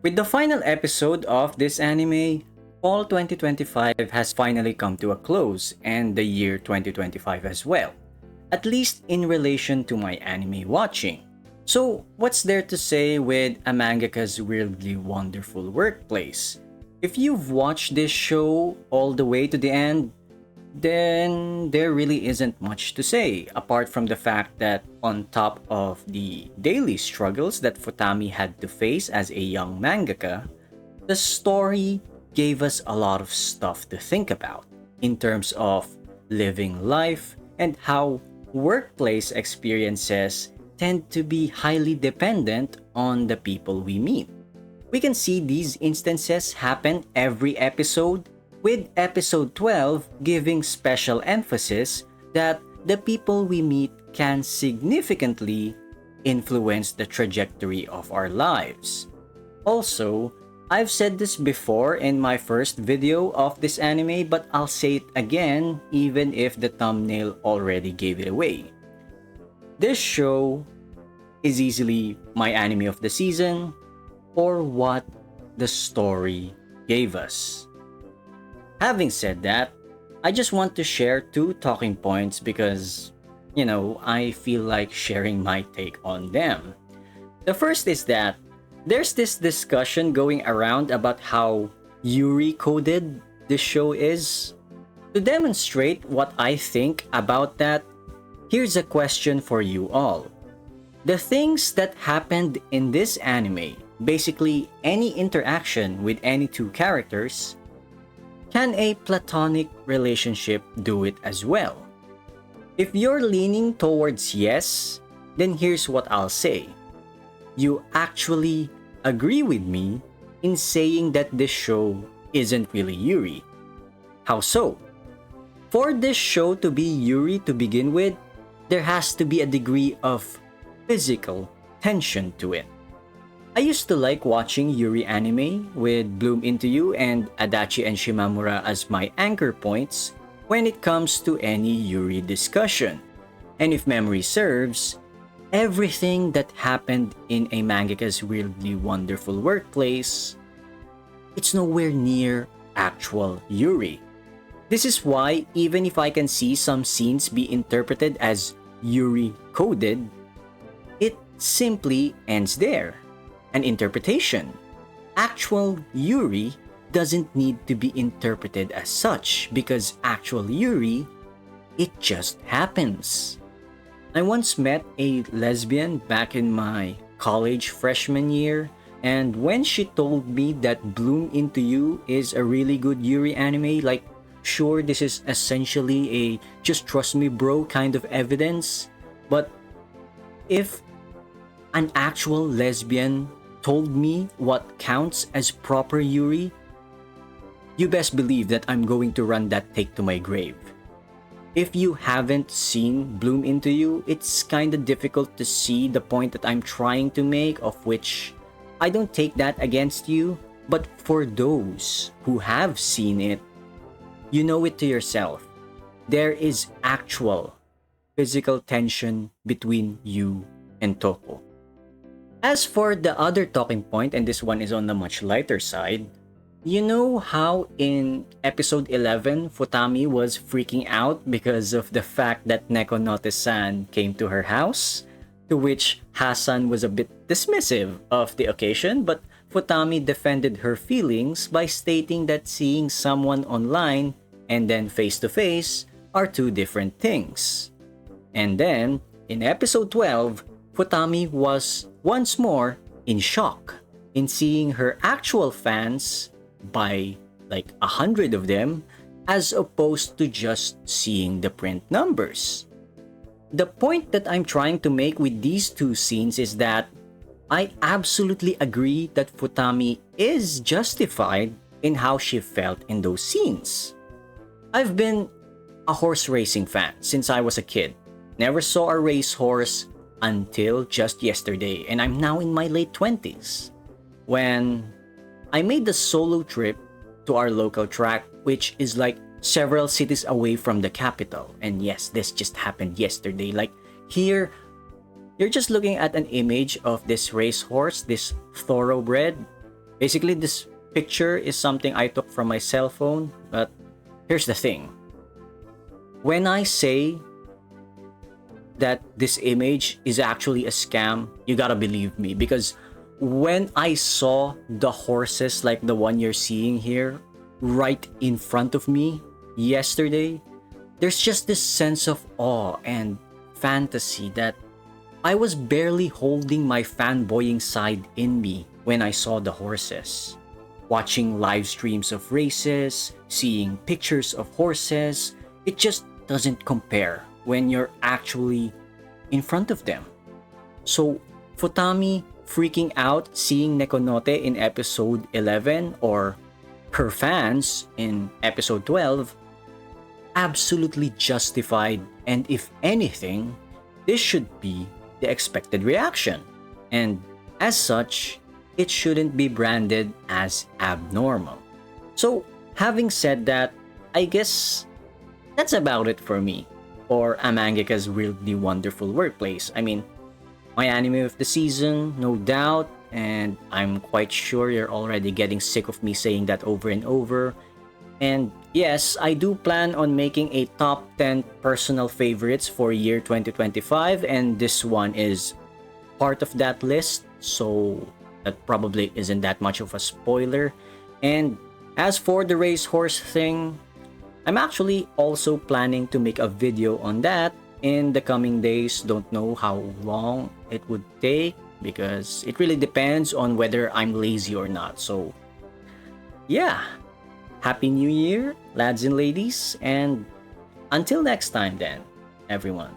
With the final episode of this anime, fall 2025 has finally come to a close and the year 2025 as well, at least in relation to my anime watching. So, what's there to say with a mangaka's weirdly wonderful workplace? If you've watched this show all the way to the end, then there really isn't much to say apart from the fact that on top of the daily struggles that Futami had to face as a young mangaka, the story gave us a lot of stuff to think about in terms of living life and how workplace experiences tend to be highly dependent on the people we meet. We can see these instances happen every episode, with episode 12 giving special emphasis that the people we meet can significantly influence the trajectory of our lives. Also, I've said this before in my first video of this anime, but I'll say it again even if the thumbnail already gave it away. This show is easily my anime of the season, or what the story gave us. Having said that, I just want to share two talking points because, I feel like sharing my take on them. The first is that there's this discussion going around about how Yuri coded this show is. To demonstrate what I think about that, here's a question for you all. The things that happened in this anime, basically any interaction with any two characters, can a platonic relationship do it as well? If you're leaning towards yes, then here's what I'll say. You actually agree with me in saying that this show isn't really Yuri. How so? For this show to be Yuri to begin with, there has to be a degree of physical tension to it. I used to like watching Yuri anime with Bloom Into You and Adachi and Shimamura as my anchor points when it comes to any Yuri discussion. And if memory serves, everything that happened in a mangaka's weirdly wonderful workplace, it's nowhere near actual Yuri. This is why even if I can see some scenes be interpreted as Yuri coded, it simply ends there. An interpretation. Actual Yuri doesn't need to be interpreted as such because actual Yuri, it just happens. I once met a lesbian back in my college freshman year, and when she told me that Bloom Into You is a really good Yuri anime, like, sure, this is essentially a just trust me bro kind of evidence, but if an actual lesbian told me what counts as proper Yuri, you best believe that I'm going to run that take to my grave. If you haven't seen Bloom Into You, it's kinda difficult to see the point that I'm trying to make, of which I don't take that against you, but for those who have seen it, you know it to yourself. There is actual physical tension between you and Toko. As for the other talking point, and this one is on the much lighter side, you know how in episode 11, Futami was freaking out because of the fact that Nekonote-san came to her house? To which Hasan was a bit dismissive of the occasion, but Futami defended her feelings by stating that seeing someone online and then face-to-face are two different things. And then, in episode 12, Futami was once more in shock in seeing her actual fans by like 100 of them as opposed to just seeing the print numbers. The point that I'm trying to make with these two scenes is that I absolutely agree that Futami is justified in how she felt in those scenes. I've been a horse racing fan since I was a kid. Never saw a racehorse until just yesterday, and I'm now in my late 20s. When I made the solo trip to our local track, which is like several cities away from the capital. And yes, this just happened yesterday. Like here, you're just looking at an image of this racehorse, this thoroughbred, Basically, this picture is something I took from my cell phone, but here's the thing. When I say that this image is actually a scam, you gotta believe me, because when I saw the horses like the one you're seeing here right in front of me yesterday, there's just this sense of awe and fantasy that I was barely holding my fanboying side in me when I saw the horses. Watching live streams of races, seeing pictures of horses, it just doesn't compare when you're actually in front of them. So, Futami freaking out seeing Nekonote in episode 11 or her fans in episode 12, absolutely justified, and if anything, this should be the expected reaction. And as such, it shouldn't be branded as abnormal. So, having said that, I guess that's about it for me, or a mangaka's weirdly wonderful workplace. I mean, my anime of the season, no doubt, and I'm quite sure you're already getting sick of me saying that over and over. And yes, I do plan on making a top 10 personal favorites for year 2025, and this one is part of that list, so that probably isn't that much of a spoiler. And as for the racehorse thing, I'm actually also planning to make a video on that in the coming days. Don't know how long it would take because it really depends on whether I'm lazy or not. So yeah, Happy New Year, lads and ladies, and until next time then, everyone.